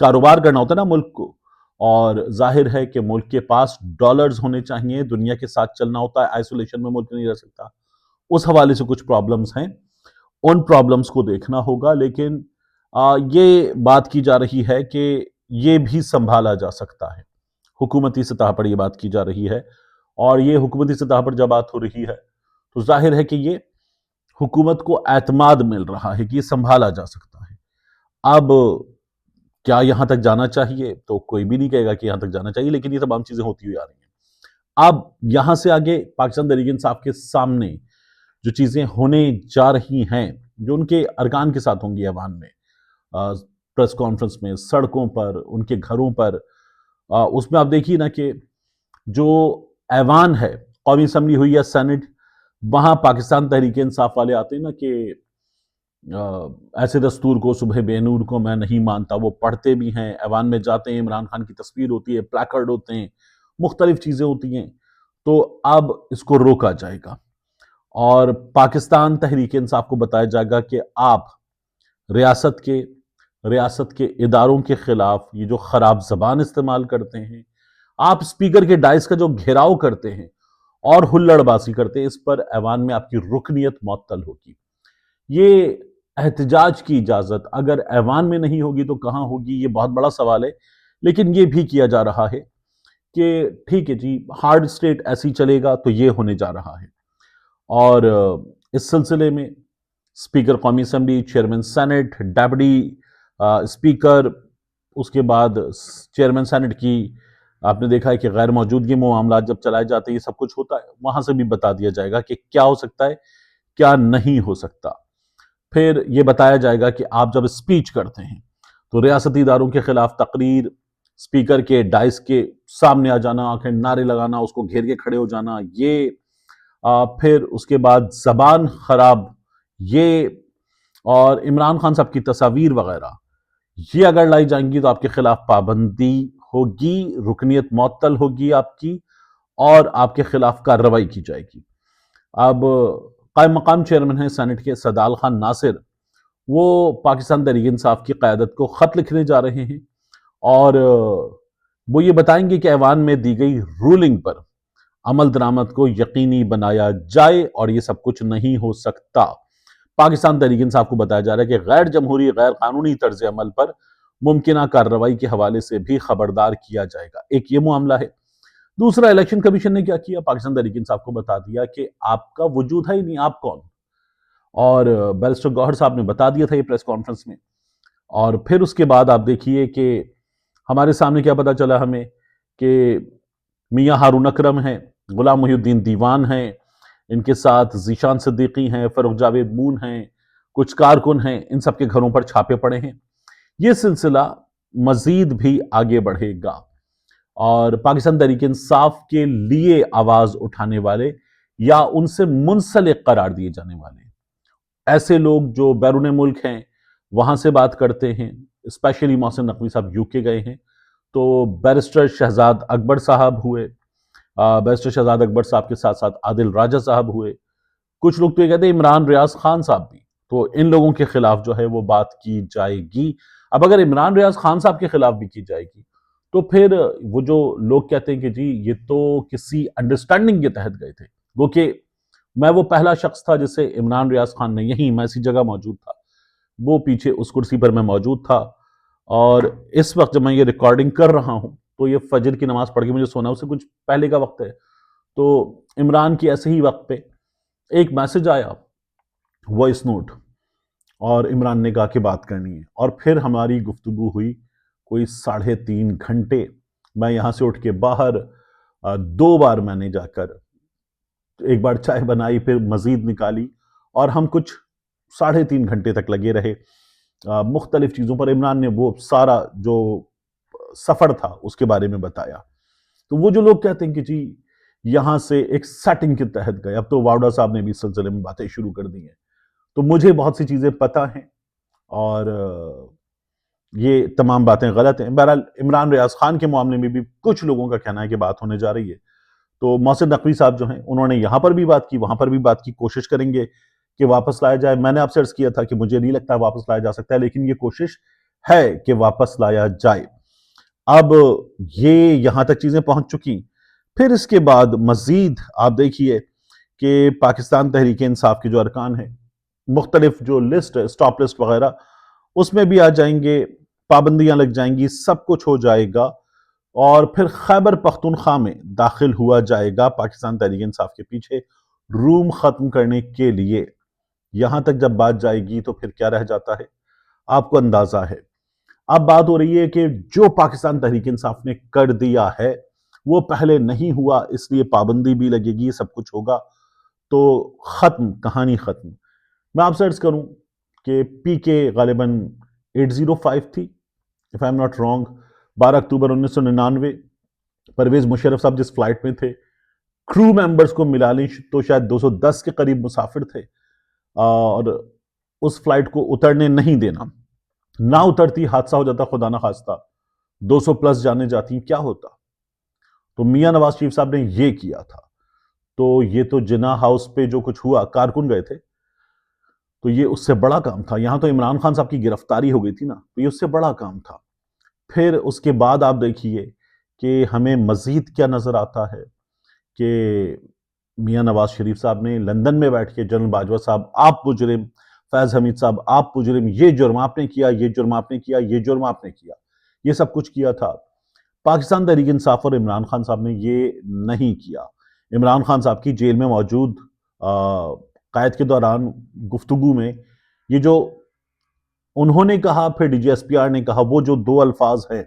کاروبار کرنا ہوتا ہے نا ملک کو، اور ظاہر ہے کہ ملک کے پاس ڈالرز ہونے چاہیے، دنیا کے ساتھ چلنا ہوتا ہے، آئسولیشن میں ملک نہیں رہ سکتا، اس حوالے سے کچھ پرابلمز ہیں، ان پرابلمز کو دیکھنا ہوگا، لیکن یہ بات کی جا رہی ہے کہ یہ بھی سنبھالا جا سکتا ہے، حکومتی سطح پر یہ بات کی جا رہی ہے، اور یہ حکومتی سطح پر جب بات ہو رہی ہے تو ظاہر ہے کہ یہ حکومت کو اعتماد مل رہا ہے کہ یہ سنبھالا جا سکتا ہے۔ اب کیا یہاں تک جانا چاہیے؟ تو کوئی بھی نہیں کہے گا کہ یہاں تک جانا چاہیے، لیکن یہ تمام چیزیں ہوتی ہوئی آ رہی ہیں۔ اب یہاں سے آگے پاکستان تحریک انصاف کے سامنے جو چیزیں ہونے جا رہی ہیں، جو ان کے ارکان کے ساتھ ہوں گی ایوان میں، پریس کانفرنس میں، سڑکوں پر، ان کے گھروں پر، اس میں آپ دیکھیے نا کہ جو ایوان ہے، قومی اسمبلی ہوئی یا سینٹ، وہاں پاکستان تحریک انصاف والے آتے ہیں نا کہ ایسے دستور کو صبح بے نور کو میں نہیں مانتا، وہ پڑھتے بھی ہیں، ایوان میں جاتے ہیں، عمران خان کی تصویر ہوتی ہے، پلیکرڈ ہوتے ہیں، مختلف چیزیں ہوتی ہیں، تو اب اس کو روکا جائے گا اور پاکستان تحریک انصاف کو بتایا جائے گا کہ آپ ریاست کے اداروں کے خلاف یہ جو خراب زبان استعمال کرتے ہیں، آپ اسپیکر کے ڈائس کا جو گھیراؤ کرتے ہیں اور ہلڑ بازی کرتے ہیں، اس پر ایوان میں آپ کی رکنیت معطل ہوگی۔ یہ احتجاج کی اجازت اگر ایوان میں نہیں ہوگی تو کہاں ہوگی؟ یہ بہت بڑا سوال ہے، لیکن یہ بھی کیا جا رہا ہے کہ ٹھیک ہے جی، ہارڈ اسٹیٹ ایسی چلے گا تو یہ ہونے جا رہا ہے، اور اس سلسلے میں اسپیکر قومی assembly, chairman senate, deputy speaker, اس کے بعد چیئرمین سینٹ کی آپ نے دیکھا ہے کہ غیر موجودگی میں معاملات جب چلائے جاتے ہیں، یہ سب کچھ ہوتا ہے، وہاں سے بھی بتا دیا جائے گا کہ کیا ہو سکتا ہے، کیا نہیں ہو سکتا۔ پھر یہ بتایا جائے گا کہ آپ جب اسپیچ کرتے ہیں تو ریاستی اداروں کے خلاف تقریر، اسپیکر کے ڈائس کے سامنے آ جانا، آنکھیں نعرے لگانا، اس کو گھیر کے کھڑے ہو جانا، یہ پھر اس کے بعد زبان خراب، یہ اور عمران خان صاحب کی تصاویر وغیرہ، یہ اگر لائی جائیں گی تو آپ کے خلاف پابندی ہوگی، رکنیت معطل ہوگی آپ کی، اور آپ کے خلاف کارروائی کی جائے گی۔ اب قائم مقام چیئرمین ہیں سینٹ کے سدال خان ناصر، وہ پاکستان تحریک انصاف کی قیادت کو خط لکھنے جا رہے ہیں، اور وہ یہ بتائیں گے کہ ایوان میں دی گئی رولنگ پر عمل درآمد کو یقینی بنایا جائے، اور یہ سب کچھ نہیں ہو سکتا۔ پاکستان تحریک انصاف کو بتایا جا رہا ہے کہ غیر جمہوری، غیر قانونی طرز عمل پر ممکنہ کارروائی کے حوالے سے بھی خبردار کیا جائے گا۔ ایک یہ معاملہ ہے۔ دوسرا، الیکشن کمیشن نے کیا کیا؟ پاکستان تحریک انصاف کو بتا دیا کہ آپ کا وجود ہے ہی نہیں، آپ کون؟ اور بیرسٹر گوہر صاحب نے بتا دیا تھا یہ پریس کانفرنس میں، اور پھر اس کے بعد آپ دیکھیے کہ ہمارے سامنے کیا پتا چلا ہمیں کہ میاں ہارون اکرم ہیں، غلام محی الدین دیوان ہیں، ان کے ساتھ ذیشان صدیقی ہیں، فروخ جاوید مون ہیں، کچھ کارکن ہیں، ان سب کے گھروں پر چھاپے پڑے ہیں۔ یہ سلسلہ مزید بھی آگے بڑھے گا، اور پاکستان تحریک انصاف کے لیے آواز اٹھانے والے یا ان سے منسلک قرار دیے جانے والے ایسے لوگ جو بیرون ملک ہیں، وہاں سے بات کرتے ہیں، اسپیشلی محسن نقوی صاحب یو کے گئے ہیں، تو بیرسٹر شہزاد اکبر صاحب ہوئے، بیرسٹر شہزاد اکبر صاحب کے ساتھ ساتھ عادل راجہ صاحب ہوئے، کچھ لوگ تو یہ کہتے ہیں عمران ریاض خان صاحب بھی، تو ان لوگوں کے خلاف جو ہے وہ بات کی جائے گی۔ اب اگر عمران ریاض خان صاحب کے خلاف بھی کی جائے گی تو پھر وہ جو لوگ کہتے ہیں کہ جی یہ تو کسی انڈرسٹینڈنگ کے تحت گئے تھے، وہ کہ میں وہ پہلا شخص تھا جسے عمران ریاض خان نے، یہیں میں اسی جگہ موجود تھا، وہ پیچھے اس کرسی پر میں موجود تھا، اور اس وقت جب میں یہ ریکارڈنگ کر رہا ہوں تو یہ فجر کی نماز پڑھ کے مجھے سونا، اس سے کچھ پہلے کا وقت ہے، تو عمران کی ایسے ہی وقت پہ ایک میسج آیا، وائس نوٹ، اور عمران نے کہا کہ بات کرنی ہے، اور پھر ہماری گفتگو ہوئی کوئی 3.5 گھنٹے۔ میں یہاں سے اٹھ کے باہر 2 بار میں نے جا کر ایک بار چائے بنائی، پھر مزید نکالی، اور ہم کچھ 3.5 گھنٹے تک لگے رہے مختلف چیزوں پر۔ عمران نے وہ سارا جو سفر تھا اس کے بارے میں بتایا۔ تو وہ جو لوگ کہتے ہیں کہ جی یہاں سے ایک سیٹنگ کے تحت گئے، اب تو واوڈا صاحب نے بھی اس سلسلے میں باتیں شروع کر دی ہیں، تو مجھے بہت سی چیزیں پتہ ہیں، اور یہ تمام باتیں غلط ہیں۔ بہرحال عمران ریاض خان کے معاملے میں بھی کچھ لوگوں کا کہنا ہے کہ بات ہونے جا رہی ہے، تو محسن نقوی صاحب جو ہیں انہوں نے یہاں پر بھی بات کی، وہاں پر بھی بات کی، کوشش کریں گے کہ واپس لایا جائے۔ میں نے آپ سے عرض کیا تھا کہ مجھے نہیں لگتا واپس لایا جا سکتا ہے، لیکن یہ کوشش ہے کہ واپس لایا جائے۔ اب یہ یہاں تک چیزیں پہنچ چکی، پھر اس کے بعد مزید آپ دیکھیے کہ پاکستان تحریک انصاف کے جو ارکان ہیں، مختلف جو لسٹ ہے، سٹاپ لسٹ وغیرہ، اس میں بھی آ جائیں گے، پابندیاں لگ جائیں گی، سب کچھ ہو جائے گا، اور پھر خیبر پختونخوا میں داخل ہوا جائے گا پاکستان تحریک انصاف کے پیچھے روم ختم کرنے کے لیے۔ یہاں تک جب بات جائے گی تو پھر کیا رہ جاتا ہے، آپ کو اندازہ ہے۔ اب بات ہو رہی ہے کہ جو پاکستان تحریک انصاف نے کر دیا ہے وہ پہلے نہیں ہوا، اس لیے پابندی بھی لگے گی، سب کچھ ہوگا تو ختم، کہانی ختم۔ میں آپ سے عرض کروں کہ پی کے غالباً 805 تھی، if I'm not wrong، 12 اکتوبر 1999، پرویز مشرف صاحب جس فلائٹ میں تھے، کرو ممبرز کو ملا لیں تو شاید 210 کے قریب مسافر تھے، اور اس فلائٹ کو اترنے نہیں دینا، نہ اترتی حادثہ ہو جاتا خدا نہ خواستہ، 200 پلس جانے جاتی، کیا ہوتا؟ تو میاں نواز شریف صاحب نے یہ کیا تھا۔ تو یہ تو جناح ہاؤس پہ جو کچھ ہوا، کارکن گئے تھے، تو یہ اس سے بڑا کام تھا۔ یہاں تو عمران خان صاحب کی گرفتاری ہو گئی تھی نا، تو یہ اس سے بڑا کام تھا۔ پھر اس کے بعد آپ دیکھیے کہ ہمیں مزید کیا نظر آتا ہے کہ میاں نواز شریف صاحب نے لندن میں بیٹھ کے جنرل باجوہ صاحب آپ مجرم، فیض حمید صاحب آپ مجرم، یہ جرم آپ نے کیا، یہ جرم آپ نے کیا، یہ جرم آپ نے کیا، یہ سب کچھ کیا تھا۔ پاکستان تحریک انصاف اور عمران خان صاحب نے یہ نہیں کیا۔ عمران خان صاحب کی جیل میں موجود قید کے دوران گفتگو میں یہ جو انہوں نے کہا، پھر D G S P R نے کہا، وہ جو دو الفاظ ہیں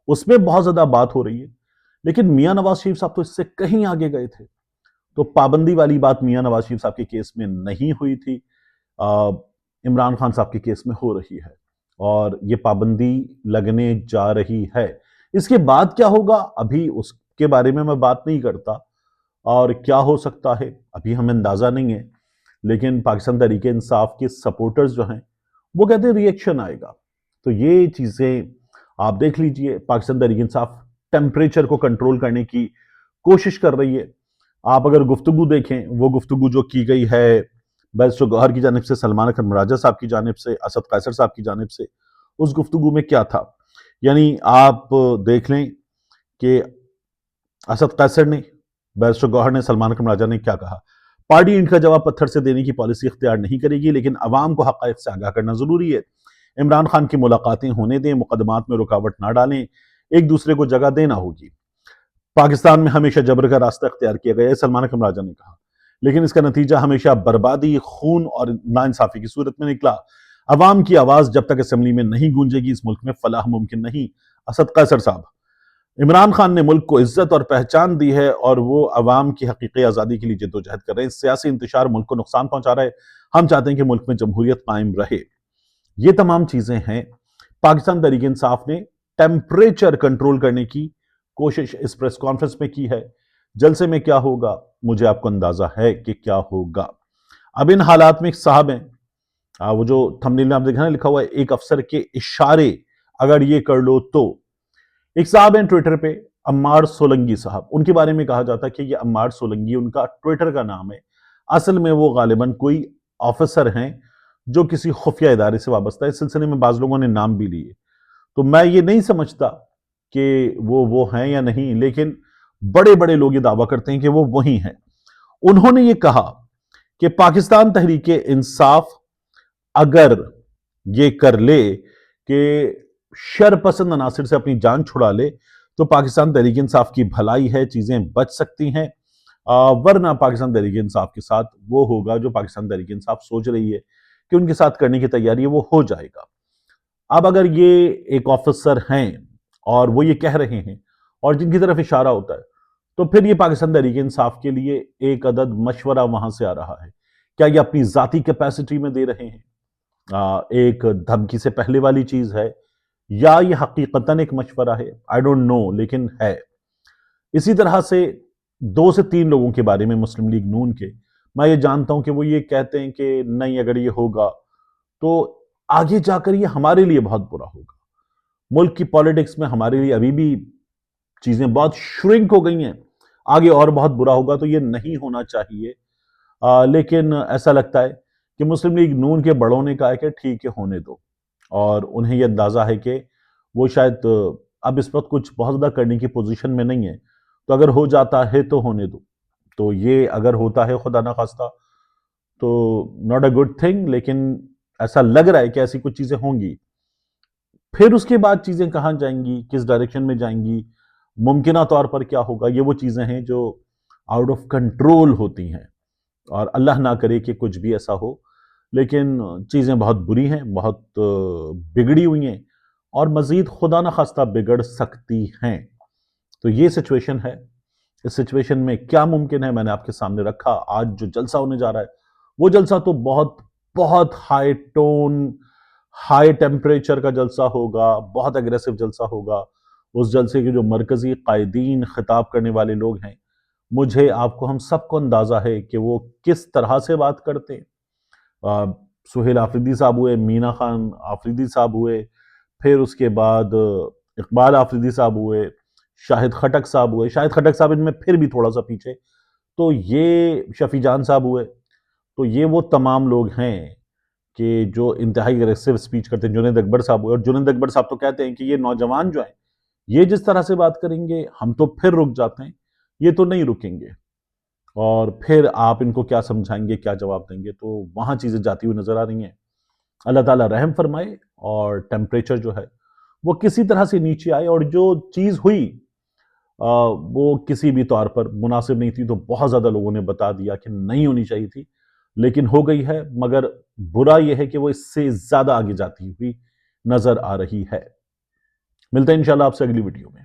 اس میں بہت زیادہ بات ہو رہی ہے، لیکن میاں نواز شریف صاحب تو اس سے کہیں آگے گئے تھے۔ تو پابندی والی بات میاں نواز شریف صاحب کے کیس میں نہیں ہوئی تھی، عمران خان صاحب کے کیس میں ہو رہی ہے، اور یہ پابندی لگنے جا رہی ہے۔ اس کے بعد کیا ہوگا ابھی اس کے بارے میں بات نہیں کرتا، اور کیا ہو سکتا ہے ابھی ہمیں اندازہ نہیں ہے، لیکن پاکستان تحریک انصاف کے سپورٹرز جو ہیں وہ کہتے ہیں ری ایکشن آئے گا۔ تو یہ چیزیں آپ دیکھ لیجئے، پاکستان تحریک انصاف ٹیمپریچر کو کنٹرول کرنے کی کوشش کر رہی ہے۔ آپ اگر گفتگو دیکھیں، وہ گفتگو جو کی گئی ہے بیرسٹر گوہر کی جانب سے، سلمان اکرم راجہ صاحب کی جانب سے، اسد قیصر صاحب کی جانب سے، اس گفتگو میں کیا تھا؟ یعنی آپ دیکھ لیں کہ اسد قیصر نے، بیرسٹر گوہر نے، سلمان اکرم راجہ نے کیا کہا؟ پارٹی ان کا جواب پتھر سے دینے کی پالیسی اختیار نہیں کرے گی، لیکن عوام کو حقائق سے آگاہ کرنا ضروری ہے۔ عمران خان کی ملاقاتیں ہونے دیں، مقدمات میں رکاوٹ نہ ڈالیں، ایک دوسرے کو جگہ دینا ہوگی۔ پاکستان میں ہمیشہ جبر کا راستہ اختیار کیا گیا ہے، سلمان اکرم راجہ نے کہا، لیکن اس کا نتیجہ ہمیشہ بربادی، خون اور ناانصافی کی صورت میں نکلا۔ عوام کی آواز جب تک اسمبلی میں نہیں گونجے گی، اس ملک میں فلاح ممکن نہیں۔ اسد قیصر صاحب، عمران خان نے ملک کو عزت اور پہچان دی ہے، اور وہ عوام کی حقیقی آزادی کے لیے جدوجہد کر رہے ہیں۔ سیاسی انتشار ملک کو نقصان پہنچا رہا ہے، ہم چاہتے ہیں کہ ملک میں جمہوریت قائم رہے۔ یہ تمام چیزیں ہیں۔ پاکستان تحریک انصاف نے ٹیمپریچر کنٹرول کرنے کی کوشش اس پریس کانفرنس میں کی ہے۔ جلسے میں کیا ہوگا مجھے آپ کو اندازہ ہے کہ کیا ہوگا۔ اب ان حالات میں ایک صاحب ہیں، وہ جو تھمبنیل میں آپ دیکھا نا لکھا ہوا ہے ایک افسر کے اشارے اگر یہ کر لو تو، ایک صاحب ہیں ٹویٹر پہ عمار سولنگی صاحب، ان کے بارے میں کہا جاتا ہے کہ یہ عمار سولنگی ان کا ٹویٹر کا نام ہے، اصل میں وہ غالباً کوئی آفیسر ہیں جو کسی خفیہ ادارے سے وابستہ ہے۔ اس سلسلے میں بعض لوگوں نے نام بھی لیے، تو میں یہ نہیں سمجھتا کہ وہ ہیں یا نہیں، لیکن بڑے بڑے لوگ یہ دعویٰ کرتے ہیں کہ وہ وہی ہیں۔ انہوں نے یہ کہا کہ پاکستان تحریک انصاف اگر یہ کر لے کہ شر پسند عناصر سے اپنی جان چھڑا لے تو پاکستان تحریک انصاف کی بھلائی ہے، چیزیں بچ سکتی ہیں، ورنہ پاکستان تحریک انصاف کے ساتھ وہ ہوگا جو پاکستان تحریک انصاف سوچ رہی ہے کہ ان کے ساتھ کرنے کی تیاری ہے، وہ ہو جائے گا۔ اب اگر یہ ایک آفیسر ہیں اور وہ یہ کہہ رہے ہیں اور جن کی طرف اشارہ ہوتا ہے، تو پھر یہ پاکستان تحریک انصاف کے لیے ایک عدد مشورہ وہاں سے آ رہا ہے۔ کیا یہ اپنی ذاتی کیپیسٹی میں دے رہے ہیں، ایک دھمکی سے پہلے والی چیز ہے، یا یہ حقیقتاً ایک مشورہ ہے؟ I don't know، لیکن ہے۔ اسی طرح سے 2 سے 3 لوگوں کے بارے میں مسلم لیگ نون کے میں یہ جانتا ہوں کہ وہ یہ کہتے ہیں کہ نہیں، اگر یہ ہوگا تو آگے جا کر یہ ہمارے لیے بہت برا ہوگا۔ ملک کی پالیٹکس میں ہمارے لیے ابھی بھی چیزیں بہت شرنک ہو گئی ہیں، آگے اور بہت برا ہوگا، تو یہ نہیں ہونا چاہیے۔ لیکن ایسا لگتا ہے کہ مسلم لیگ نون کے بڑوں نے کہا ہے کہ ٹھیک ہے، ہونے دو، اور انہیں یہ اندازہ ہے کہ وہ شاید اب اس وقت کچھ بہت زیادہ کرنے کی پوزیشن میں نہیں ہے، تو اگر ہو جاتا ہے تو ہونے دو۔ تو یہ اگر ہوتا ہے خدا نخواستہ تو ناٹ اے گڈ تھنگ، لیکن ایسا لگ رہا ہے کہ ایسی کچھ چیزیں ہوں گی۔ پھر اس کے بعد چیزیں کہاں جائیں گی، کس ڈائریکشن میں جائیں گی، ممکنہ طور پر کیا ہوگا، یہ وہ چیزیں ہیں جو آؤٹ آف کنٹرول ہوتی ہیں، اور اللہ نہ کرے کہ کچھ بھی ایسا ہو، لیکن چیزیں بہت بری ہیں، بہت بگڑی ہوئی ہیں، اور مزید خدا نخواستہ بگڑ سکتی ہیں۔ تو یہ سچویشن ہے۔ اس سچویشن میں کیا ممکن ہے، میں نے آپ کے سامنے رکھا۔ آج جو جلسہ ہونے جا رہا ہے وہ جلسہ تو بہت بہت ہائی ٹون، ہائی ٹیمپریچر کا جلسہ ہوگا، بہت اگریسو جلسہ ہوگا۔ اس جلسے کے جو مرکزی قائدین، خطاب کرنے والے لوگ ہیں، مجھے، آپ کو، ہم سب کو اندازہ ہے کہ وہ کس طرح سے بات کرتے ہیں۔ سہیل آفریدی صاحب ہوئے، مینا خان آفریدی صاحب ہوئے، پھر اس کے بعد اقبال آفریدی صاحب ہوئے، شاہد خٹک صاحب ہوئے، شاہد خٹک صاحب ان میں پھر بھی تھوڑا سا پیچھے، تو یہ شفیع جان صاحب ہوئے۔ تو یہ وہ تمام لوگ ہیں کہ جو انتہائی اگریسو سپیچ کرتے ہیں۔ جنید اکبر صاحب ہوئے، اور جنید اکبر صاحب تو کہتے ہیں کہ یہ نوجوان جو ہیں یہ جس طرح سے بات کریں گے ہم تو پھر رک جاتے ہیں، یہ تو نہیں رکیں گے، اور پھر آپ ان کو کیا سمجھائیں گے، کیا جواب دیں گے۔ تو وہاں چیزیں جاتی ہوئی نظر آ رہی ہیں۔ اللہ تعالیٰ رحم فرمائے اور ٹیمپریچر جو ہے وہ کسی طرح سے نیچے آئے، اور جو چیز ہوئی وہ کسی بھی طور پر مناسب نہیں تھی، تو بہت زیادہ لوگوں نے بتا دیا کہ نہیں ہونی چاہیے تھی، لیکن ہو گئی ہے۔ مگر برا یہ ہے کہ وہ اس سے زیادہ آگے جاتی ہوئی نظر آ رہی ہے۔ ملتے ہیں انشاءاللہ آپ سے اگلی ویڈیو میں۔